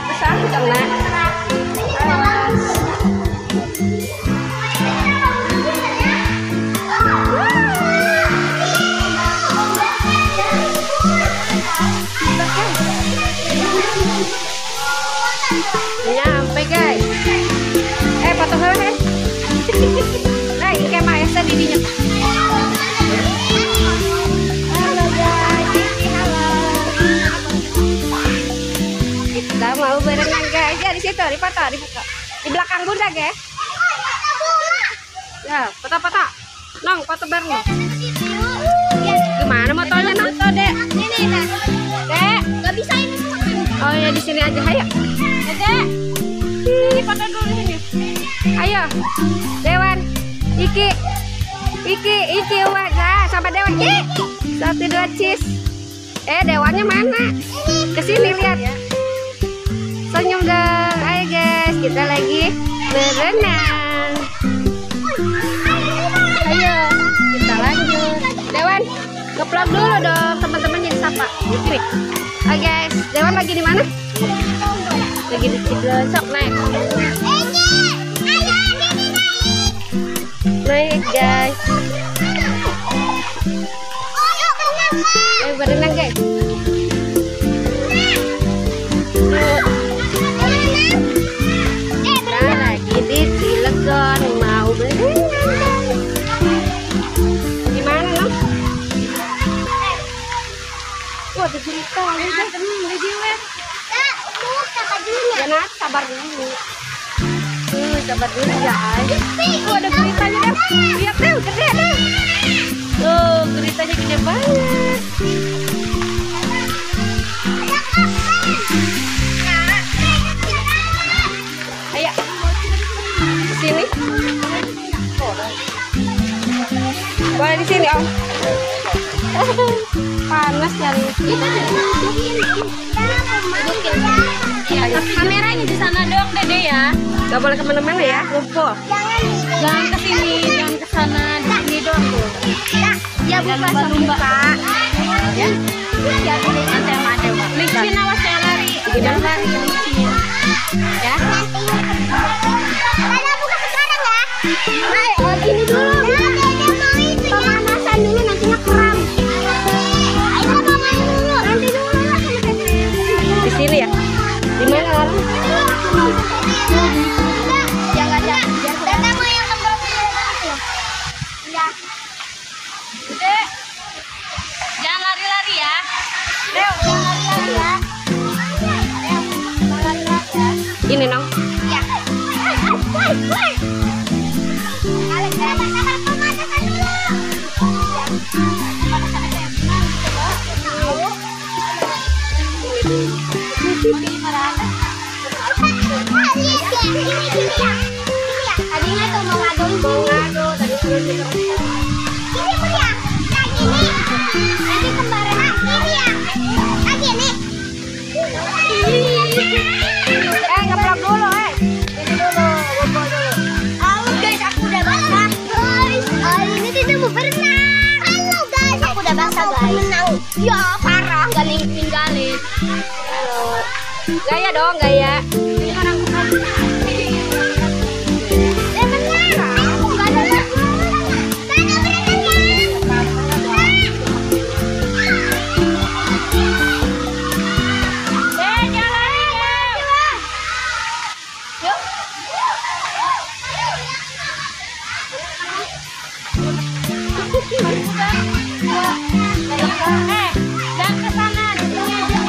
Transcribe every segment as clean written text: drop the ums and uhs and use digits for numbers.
besar kena. Awas. Nyampe guys. Foto hewan. Nah, ini kayak Maesa didinya. Halo guys, halo. Kita mau berenang guys. Ya di situ, di foto, dibuka. Di belakang bunda guys. Ya, foto-foto. Nong, foto bareng. Gimana motonya nong? Foto dek. Ini nah. Dek, nggak bisa ini. Oh ya di sini aja, ayo. Dek. Ini foto dulu ini. Ayo, Dewan, Iki, Wan, nah, sama Dewan, Iki, 1, 2, cheese. Dewannya mana? Kesini lihat. Senyum dong, ayo guys, kita lagi berenang. Ayo, kita lanjut. Dewan, nge-vlog dulu dong, teman-teman jadi sapa. Oke guys, Dewan lagi di mana? Lagi di Ciblosok, naik. Naik guys. Ayo berenang guys. Kita lagi di Cilegon mau berenang. Gimana Nom? Wah ada cerita ya. Sabar dulu. Sabar dulu guys. Ada geritanya deh. Lihat deh, gede deh. Tuh, geritanya gede banget. Ayo. Sini. Boleh di sini, Om. Panas dari kameranya di sana dong, Dede ya. Gak boleh kemana-mana ya, lumpuh. Jangan ke sini, jangan ke sana, di sini doang tuh. Ya buka buka. Ya. Ya bedanya sama ada. Licin awas jangan lari. Jangan lari licin. Ya. Ada buka sekarang ya. Ayo, ini dulu. Pemanasan dulu nantinya kram. Ayo pemanasan dulu. Nanti dulu lah. Di sini ya. Di mana lalu? Jangan lari-lari ya. Leo, jangan lari-lari ya. Ini Nong. Ya. Tadinya tuh mau ngado tadi suruh ini punya lagi nih nanti kembaran ini ya lagi nih ngeplok dulu ini dulu bobo dulu. Halo guys, aku udah basah guys. Hari ini tidak mau berenang. Halo guys, aku udah basah guys. Ya parah, nggak ninggalin. Halo, gaya dong gaya. Ini orang bukan. Jangan ke sana, di sini aja.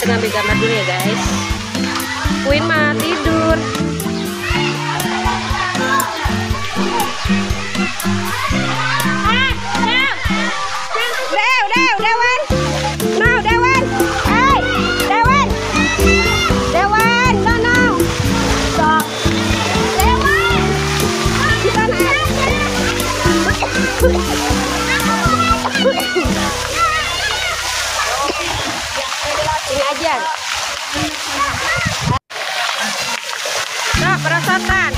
Kita ngambil gambar dulu ya guys. Queen mah tidur. Dewan. No, Dewan. Hey, Dewan. No. hujan. Nah, perosotan.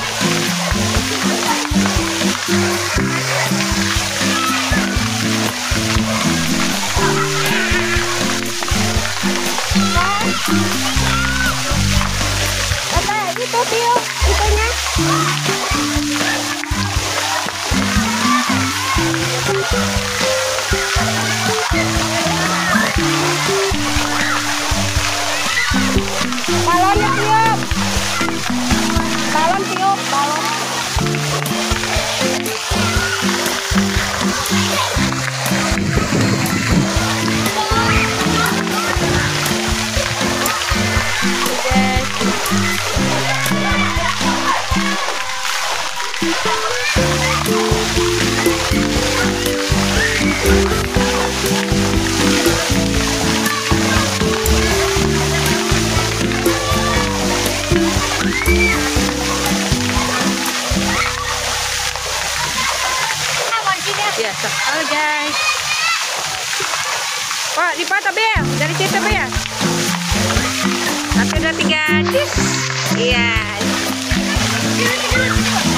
Itu Tio, itunya. Balonnya tiup. Balon tiup, balon. Biasa. Halo guys. Oh, dipotong Bel. Dari situ Bel. 1, 2, 3. Cus. Iya.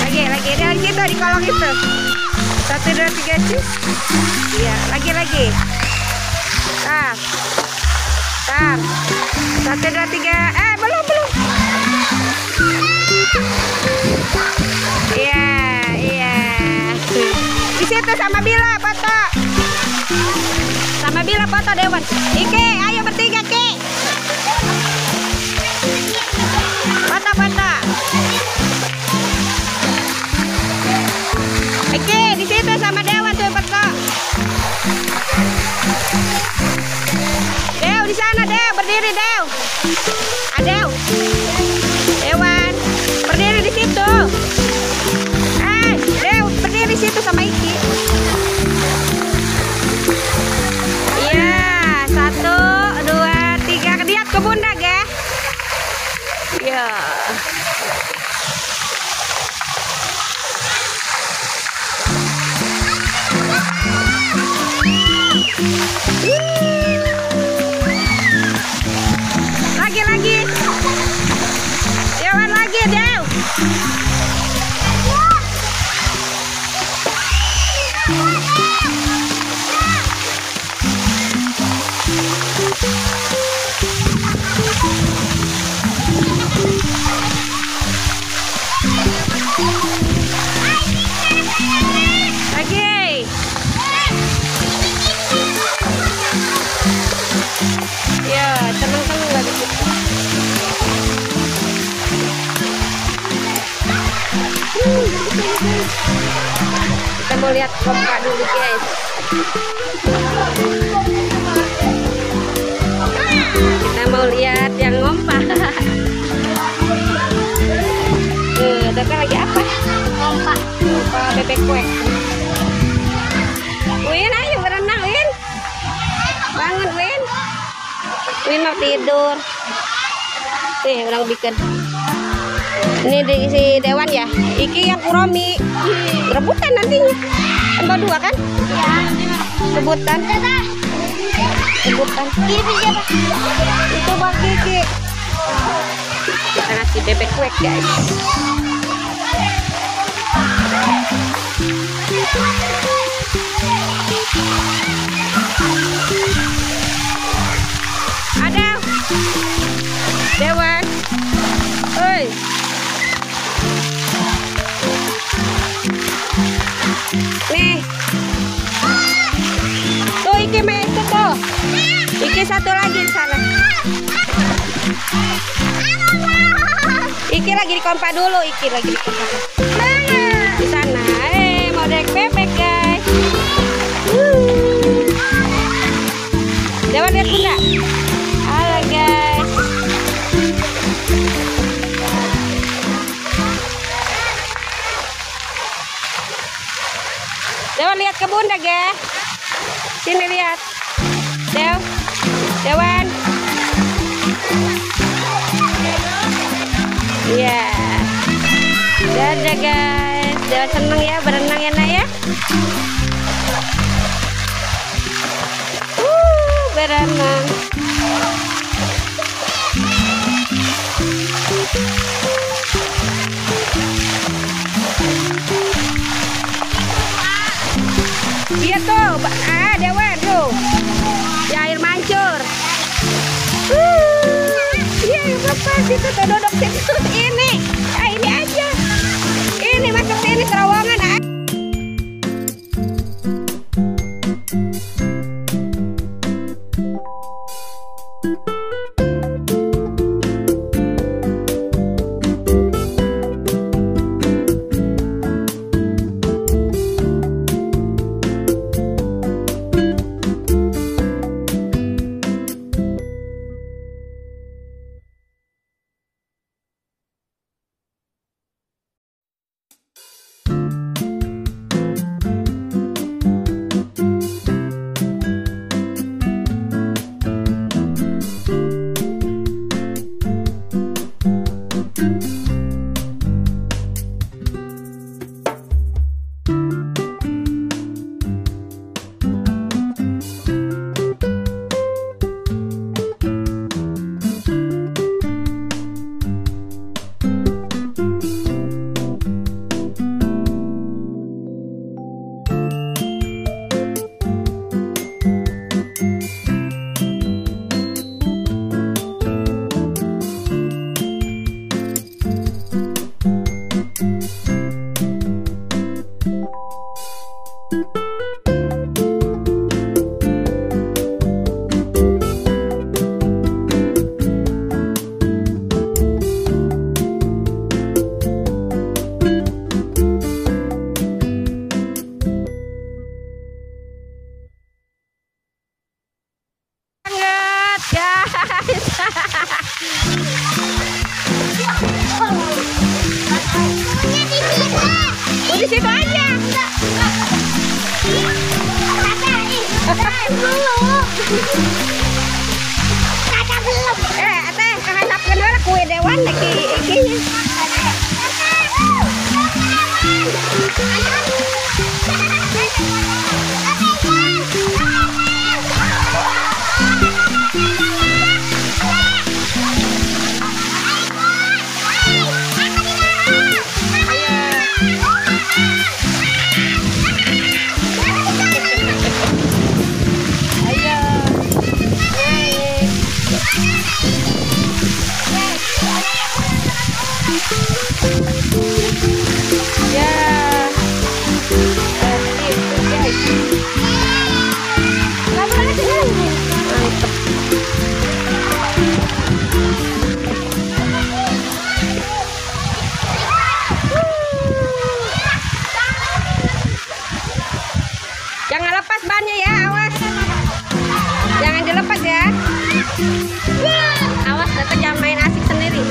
Lagi dari situ di kolong itu. 1, 2, 3. Cus. Iya, lagi. Tar. 1, 2, 3. Belum. Iya. Di situ sama Bila foto. Sama Bila foto Dewan. Ike, ayo bertiga Ki. Foto. Ike, di situ sama Dewan tuh foto. Dew di sana Dew, berdiri Dew. Adew. Dewan, berdiri di situ. Dew, berdiri di situ sama Iki. Iya, 1, 2, 3. Lihat ke bunda, ya. Iya. Lagi. Dewan lagi, Dew. Lagi. Ya, tenang lagi. Kita mau lihat kompa dulu guys. Kita mau lihat yang ngompa. Dokter lagi apa? Ngompa bebek kue. Win, ayo berenang Win. Bangun Win. Win mau tidur. Nih orang bikin. Ini si Dewan ya. Iki yang Kuromi. Rebutan nantinya. Kan berdua kan? Iya. Rebutan. Rebutan. Itu Bang Kiki. Kita ngasih bebek kue guys. Ada Dewan. Oi. Nih. Tuh Iki main itu tuh. Iki satu lagi di sana. Iki lagi di kompa dulu, Iki lagi di kompa. Di sana. Mau naik bebek guys. Dewan lihat bunda. Halo guys. Dewan lihat ke bunda guys. Sini lihat. Dewan. Iya. Dadah guys. Dewan seneng ya berenang ya nak ya. Berenang. apa situ tuh duduk situ ini. Ini aja. Ini masuk sini terowongan. Di situ aja. Teh kehandapkeun heula kue dewan iki. Jangan lepas bannya ya, awas. Jangan dilepas ya. Awas, tetap jangan main asik sendiri.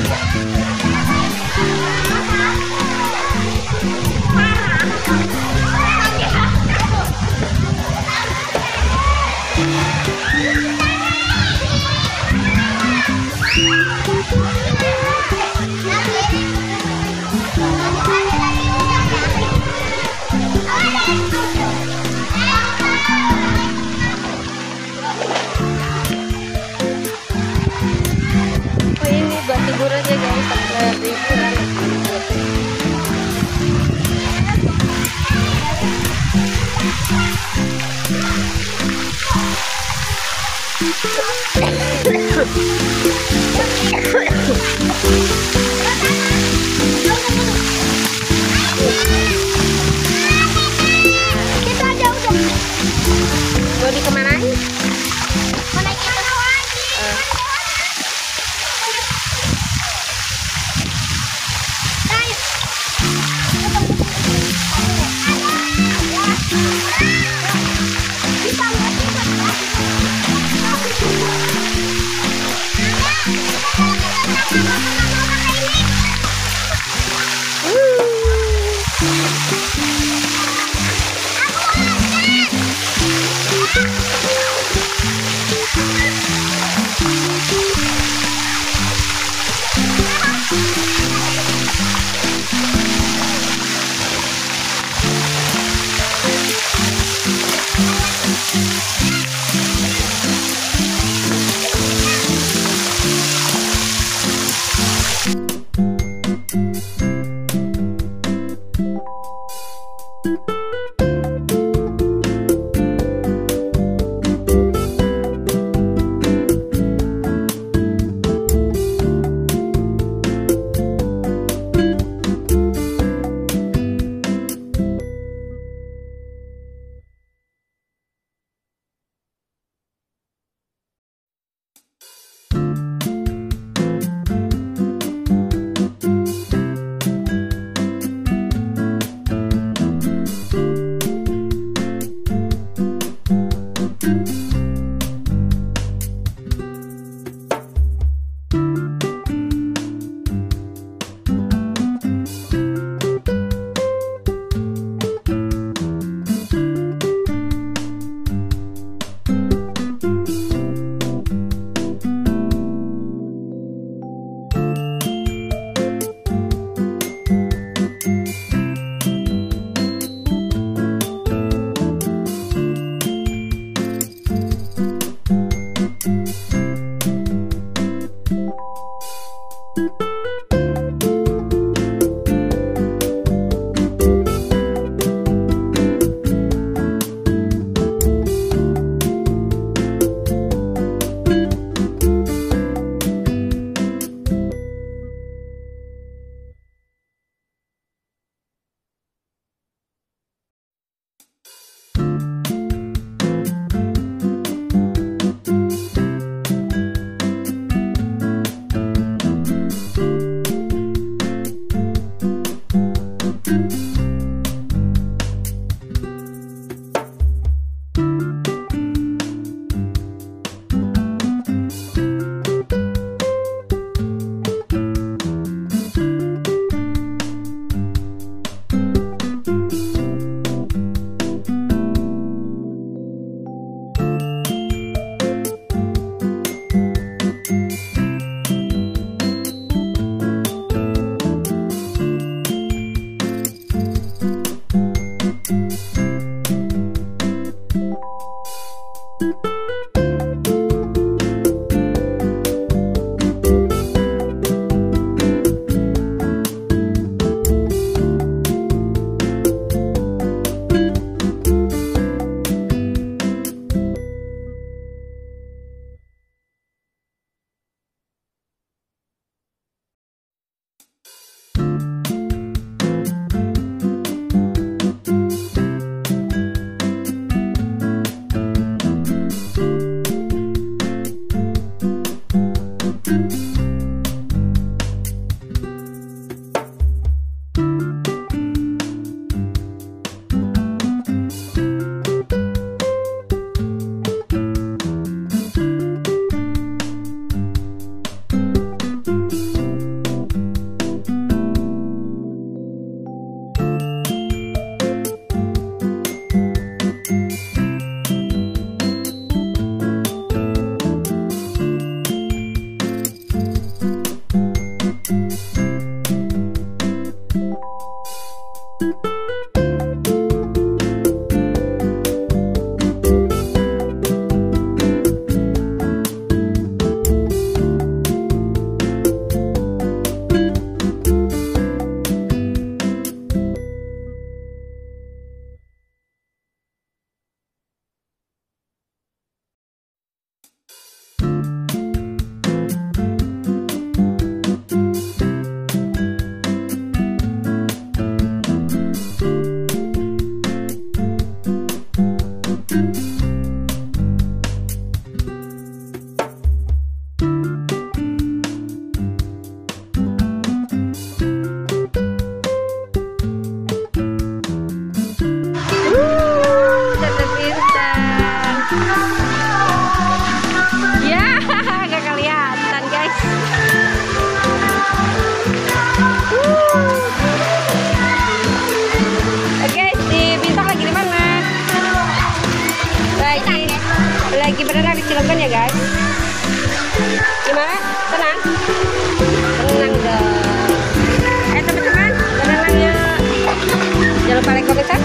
Libur aja guys, kita aja udah. Mau dikemanain? Mau naik itu lagi.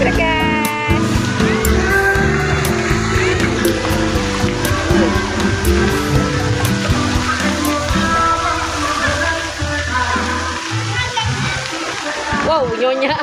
Bergas. Wow, nyonya.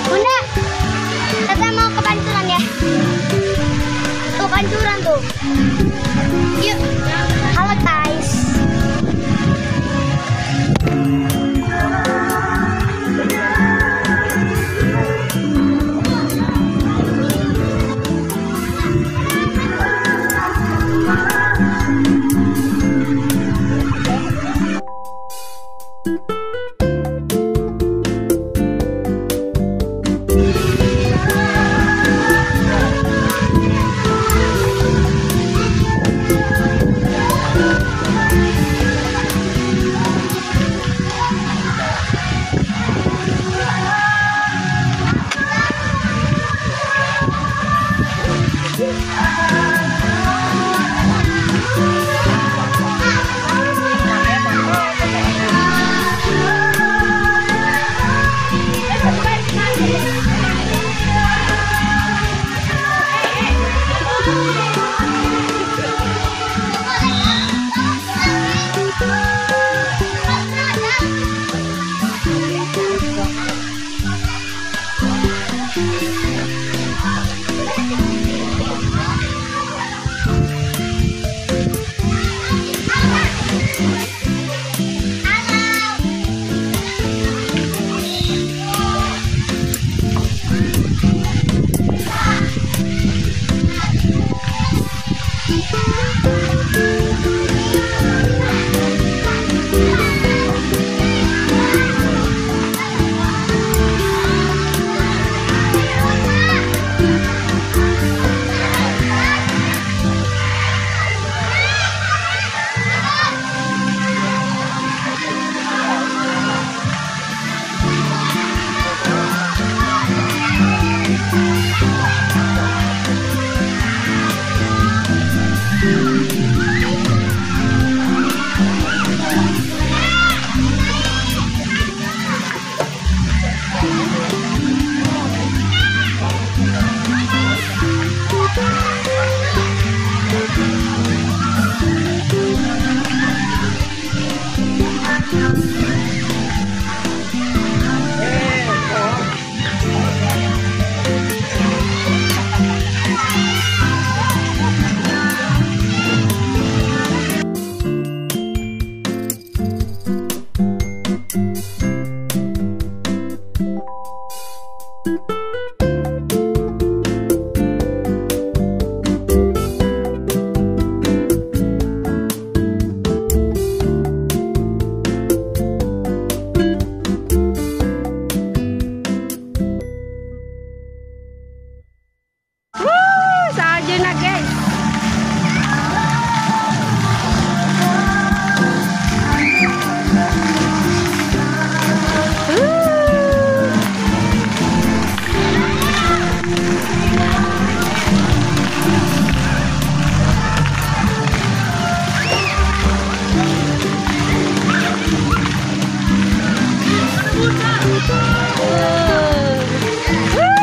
Bunda, Tata mau ke pancuran ya? Tuh pancuran tuh. Yuk. Halo guys.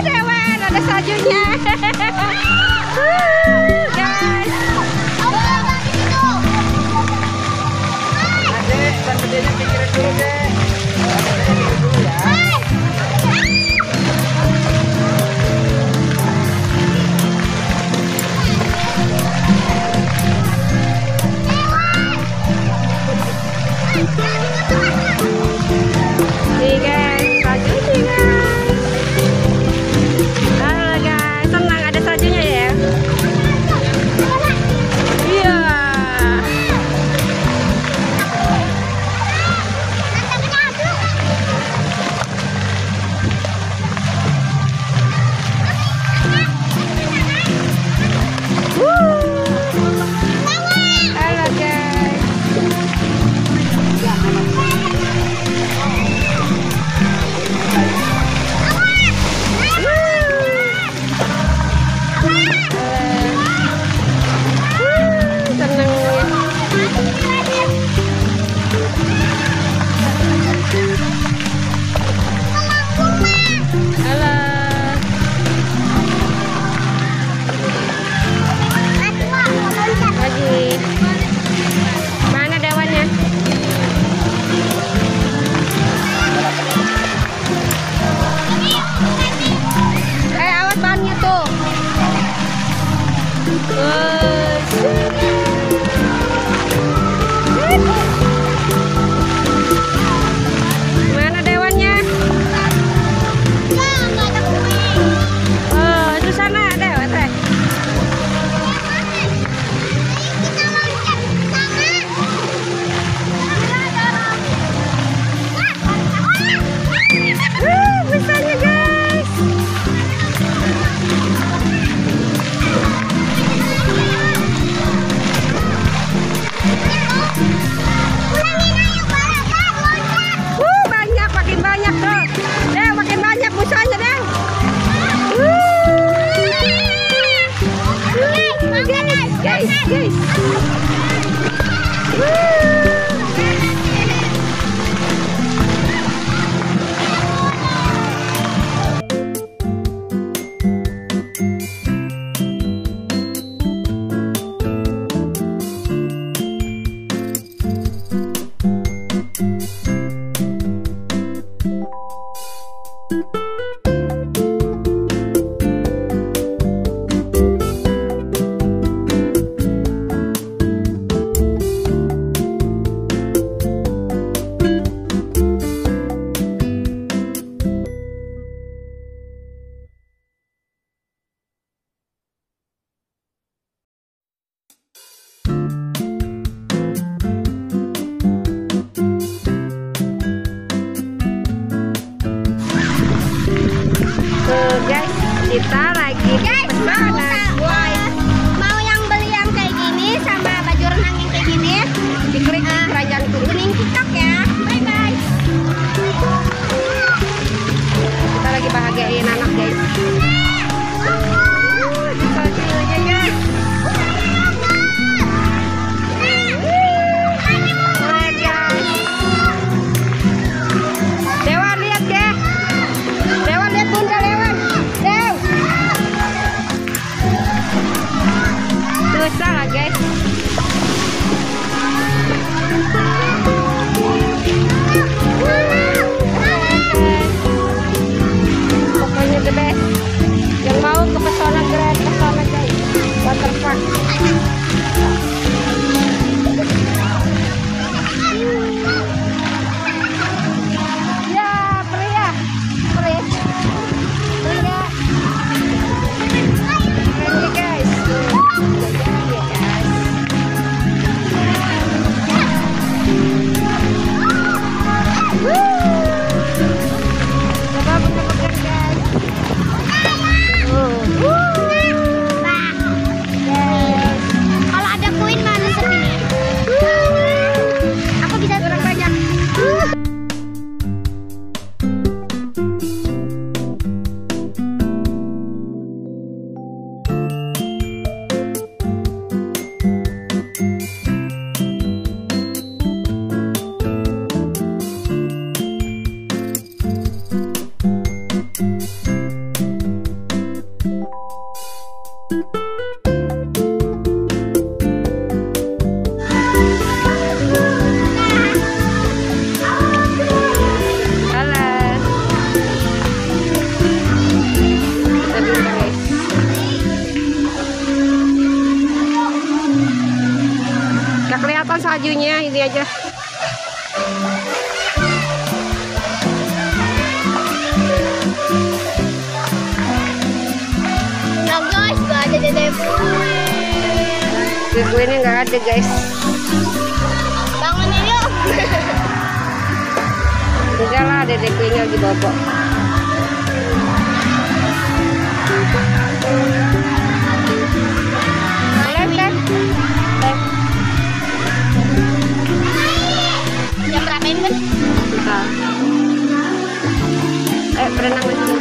Dewan, ada saljunya. Guys. Adek, ban gedenya pikirin dulu deh. Pikirin dulu ya. Nih guys, saljunya guys. Halo guys, senang ada saljunya ya. Iya. Halo guys. Mana dewannya? Awas bannya tuh. Mana dewannya? Oh, itu sana dewan teh. Besarnya guys. Banyak, makin banyak tuh. Deh, makin banyak busanya deh. Guys. Guys, kita lagi pesanan. Mau yang beli yang kayak gini sama baju renang yang kayak gini Di kerajaan kuning TikTok ya. Bye bye. Kita lagi bahagiain anak guys. Saljunya guys. Dewan lihat deh. Dewan lihat bunda Dewan. Dew. bajunya ini aja. Nah guys, gak ada Dede Gue ini nggak ada guys. bangunin yuk. Udah lah, Dede kuenya lagi bobok. Boleh kan? Jam berapa ini kan? Nah. Ayo berenang lagi.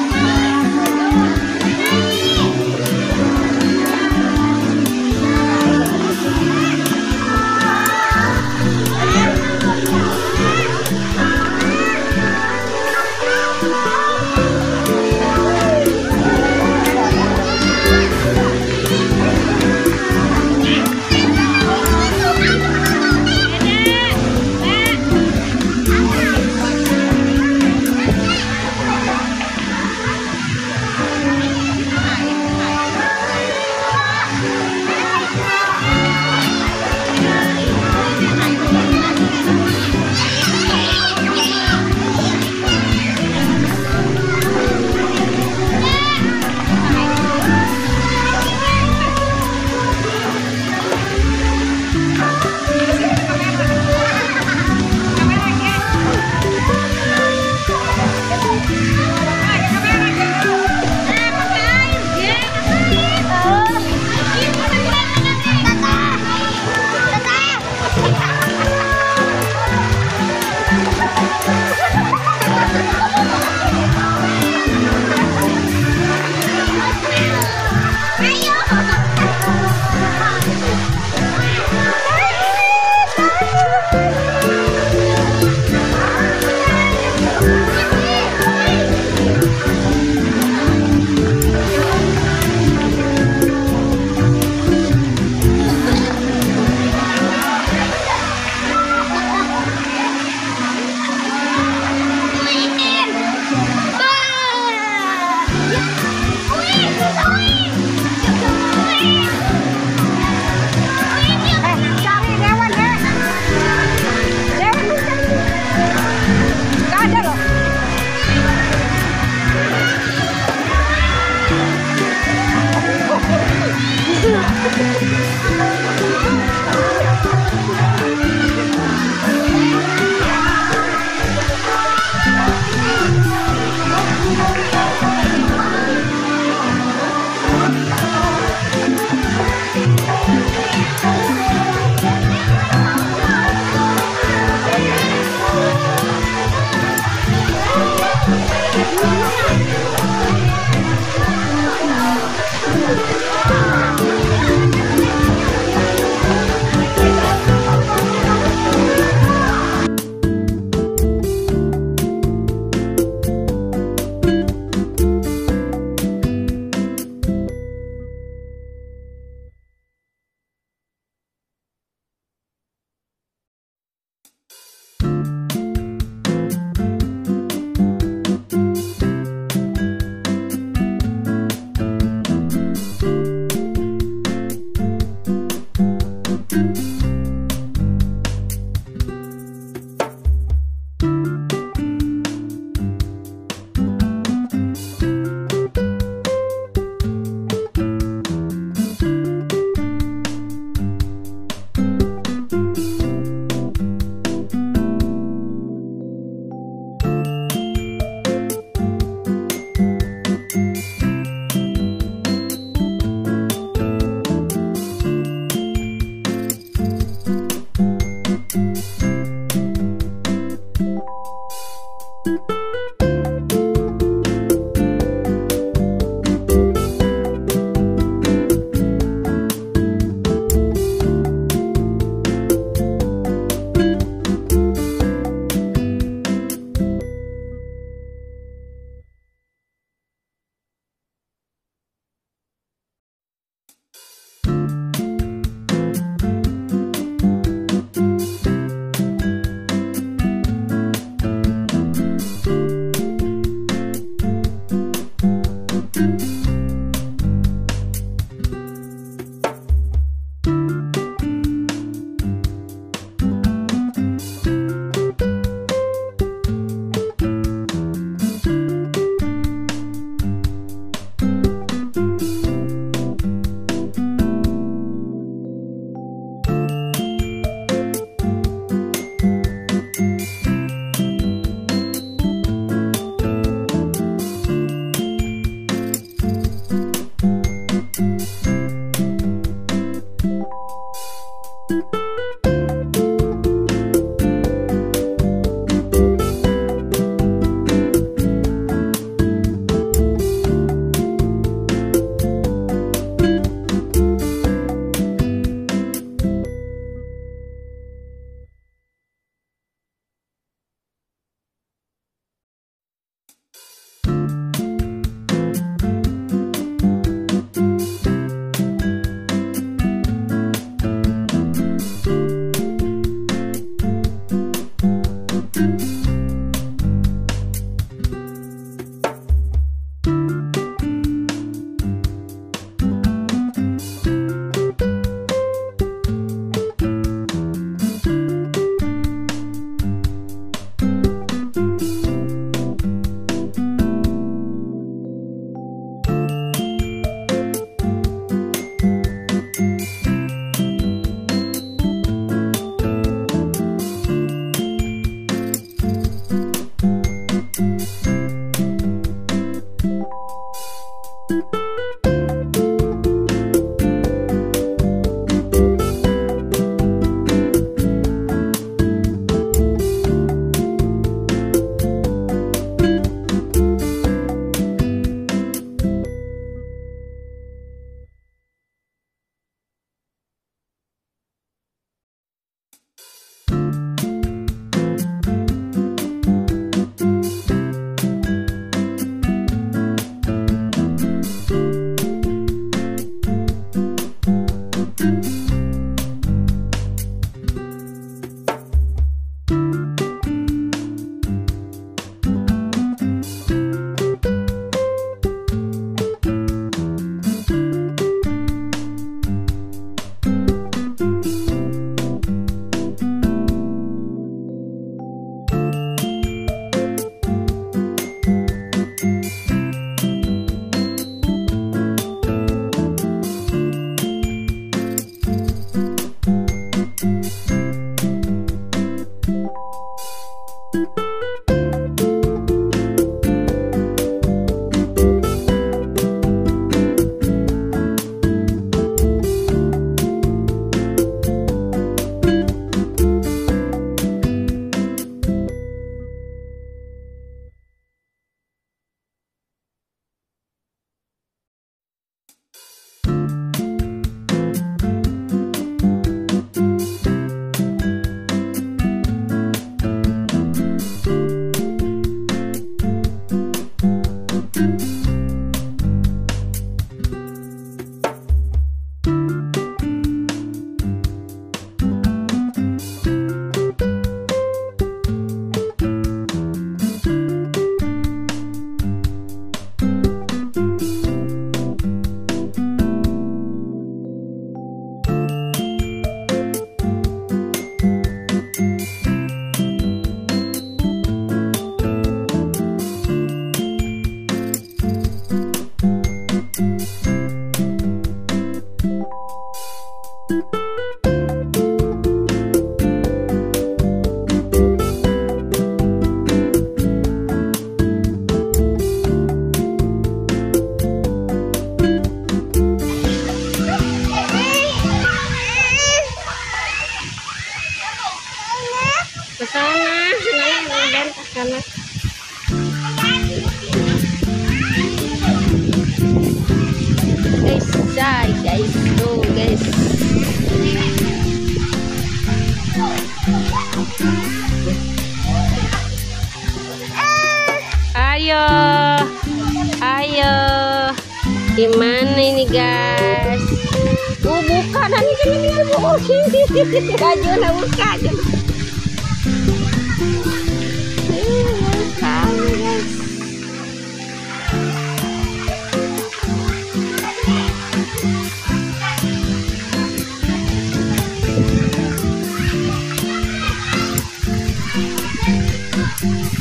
Ayo, ayo. Gimana ini guys? Buka nanti sini baju nak buka aja. Guys.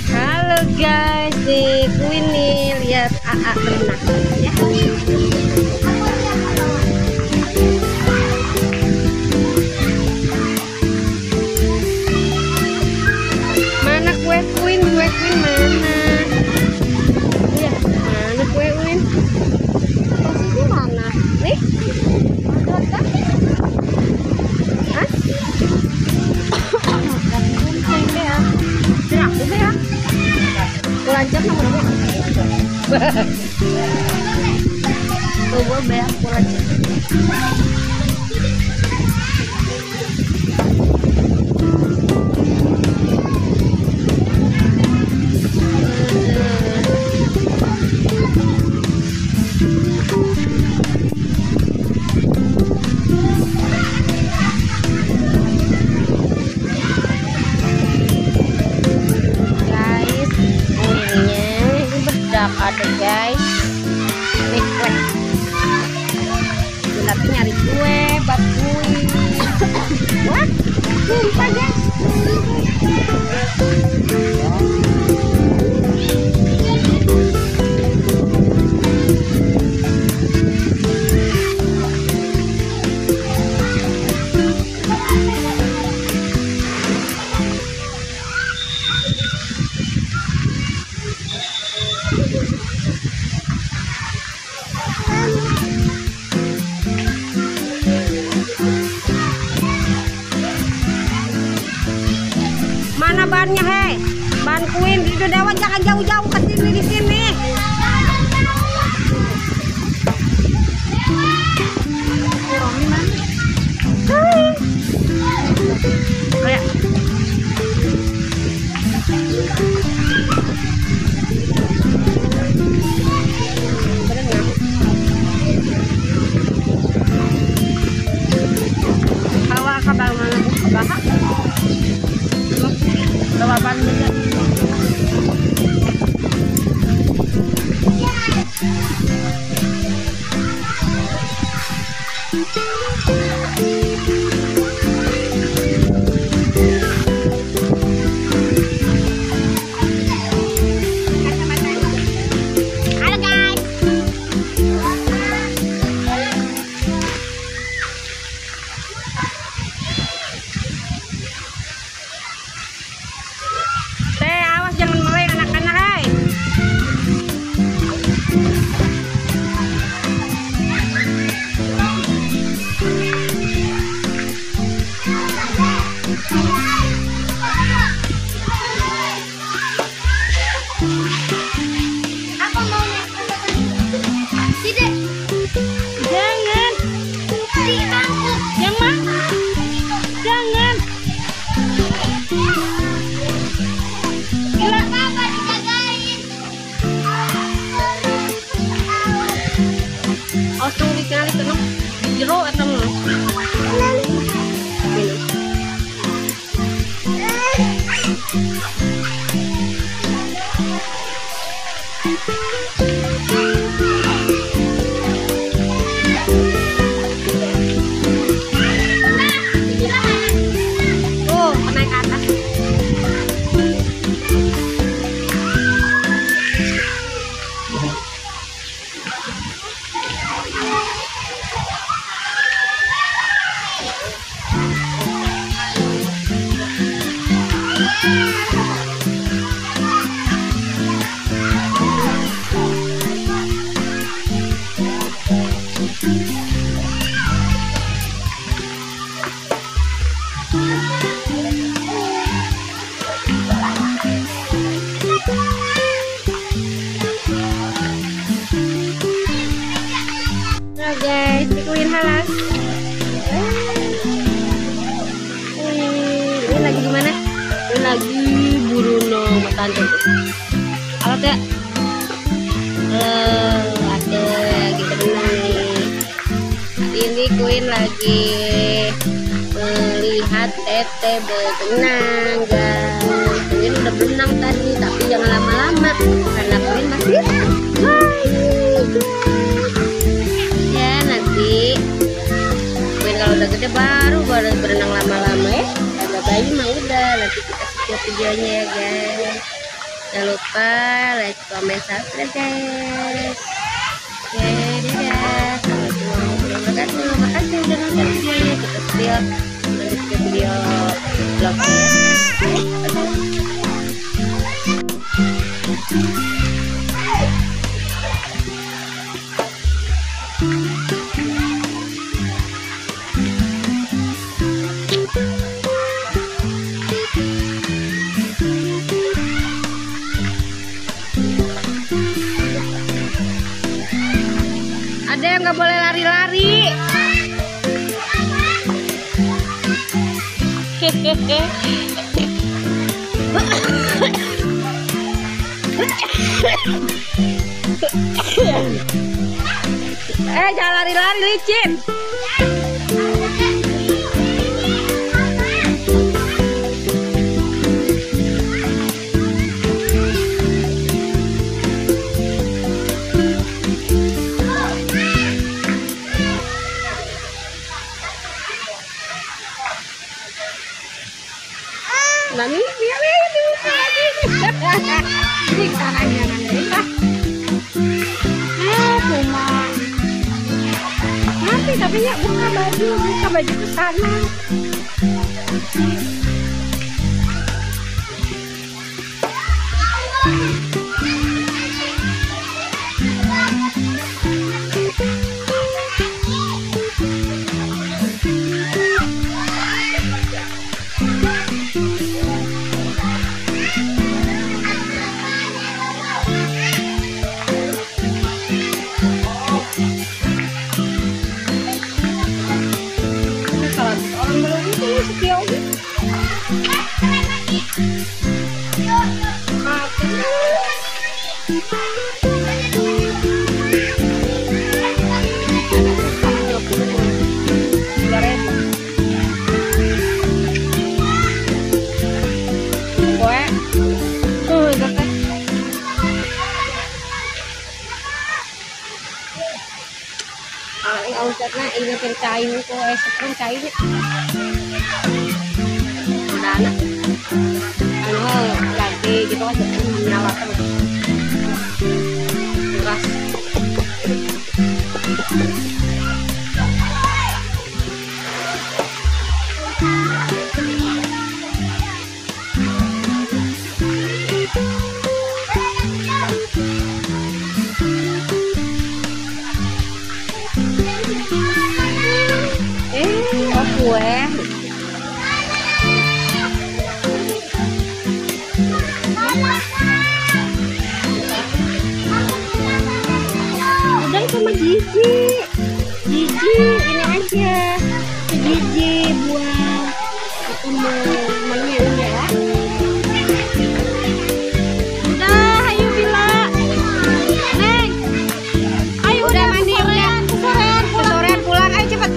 Halo guys, nih Queen nih lihat AA berenang ya. Mana kue Queen mana? Iya, mana kue Queen? Posisi mana? Nih? Hah? Aku ya. Lanjut nomor berapa? Coba be aku lanjut. Ada guys, nih kue. Lagi nyari kue buat kue. Wah, lupa guys. Mana bannya hei? Ban Queen di Dewa jangan jauh-jauh ke sini di sini. Kayak awak kabar mana bahak? Jawaban juga. Halo guys. Awas jangan main anak-anak hai. Aku mau tidak. Jangan. Di bangku. Yang mana? Jangan. Gila apa dijagain? Oh, tunggu dikali tenang. Jero atau mana? Oh, naik ke atas. Nah guys, dikuin halas. Ini lagi gimana? Ini lagi Bruno Matante. Alat ya? Ada lagi berenang nih. Ini Queen lagi melihat Tete berenang, guys. Queen udah berenang tadi, tapi jangan lama-lama karena Queen masih ya. Nanti Queen kalau udah gede baru berenang lama-lama ya. Kalau bayi mah udah, nanti kita skip videonya ya, guys. Jangan lupa like, comment, subscribe, guys. Oke, dadah. Terima kasih udah nonton videonya. Kita lanjut ke video vlognya. Ada yang nggak boleh lari-lari. Jangan lari-lari, licin. Mami, biar dibuka lagi. Ini tangannya nanti. Cuma nanti tapi ya buka baju ke sana. Karena ini pencain ko sepuluh cair udah anak lagi gitu aja nyala terus keras. Udah sama Gigi ini aja Gigi buat ketemu temennya ya. Udah, ayo Bila, Neng, ayo udah mandi udah kesorean pulang, ayo cepet.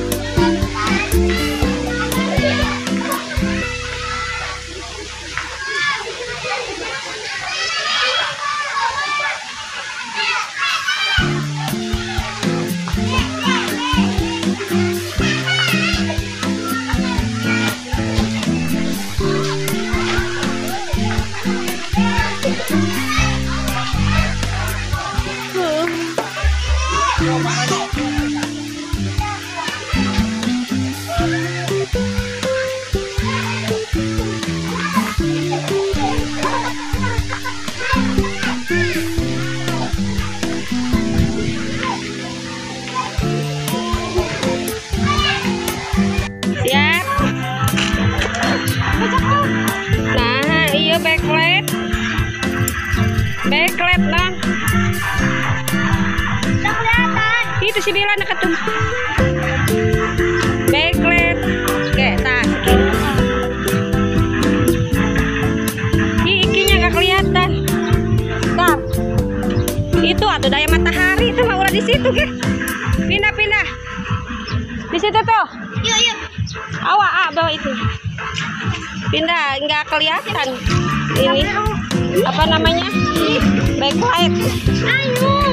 Backlight lah. Udah kelihatan. Itu si Bila dekat tuh. Backlight. Kayak tas. Ikinya nggak kelihatan. Tar. Itu atau daya matahari itu mah udah di situ ke. Pindah. Di situ tuh. Yuk. Awak bawa itu. Pindah, nggak kelihatan. Ini apa namanya? Backlight.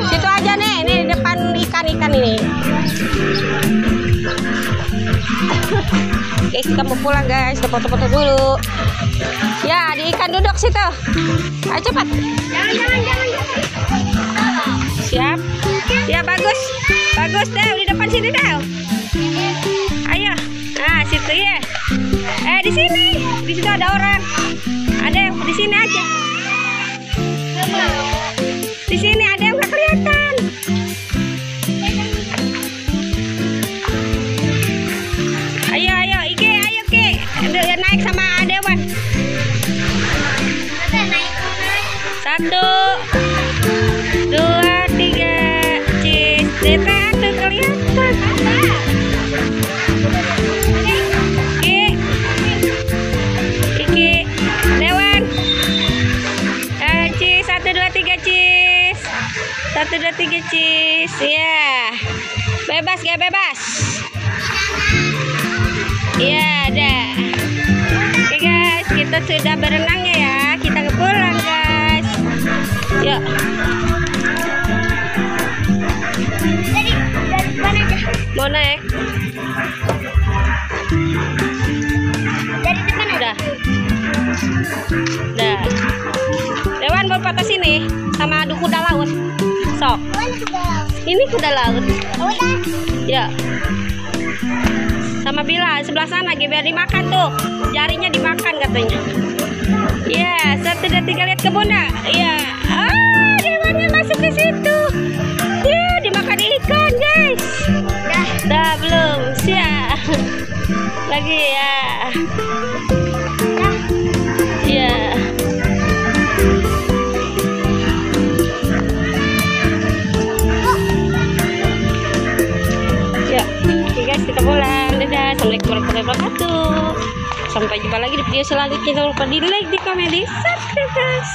Situ aja nih, ini di depan ikan ini. Guys, kita mau pulang guys, kita foto-foto dulu. Ya, di ikan duduk situ. Ayo cepat. Jangan. Siap. Ya bagus deh, di depan sini deh. Ayo, nah situ ya. Di sini, di situ ada orang. Ada yang di sini aja. Di sini ada yang nggak kelihatan. Ayo, Ike. Naik sama Dewan. 1, 2, 3, cheese. Deta tuh kelihatan. Ike, Dewan. Cheese 1, 2, 3 cheese. 1, 2, 3 cheese. Ya. Bebas gak bebas? Iya, dah. Oke guys, kita sudah berenang ya. Kita pulang guys. Yuk. Dari mana aja? Mau naik? Dari depan aja. Dah. Dewan mau patah sini sama adu kuda laut. Sok. Ini kuda laut. Udah. Ya. Sama Bila sebelah sana biar dimakan tuh. Jarinya dimakan katanya. Ya, 1, 2, 3 lihat ke bunda. Ya. Dewannya masuk ke situ. Ya, dimakan ikan, guys. Dah belum. Siap. Lagi ya. Ya. Ya, oke guys, kita pulang. Dadah. Assalamualaikum warahmatullahi wabarakatuh. Sampai jumpa lagi di video selanjutnya. Jangan lupa di like, di komen, di subscribe guys.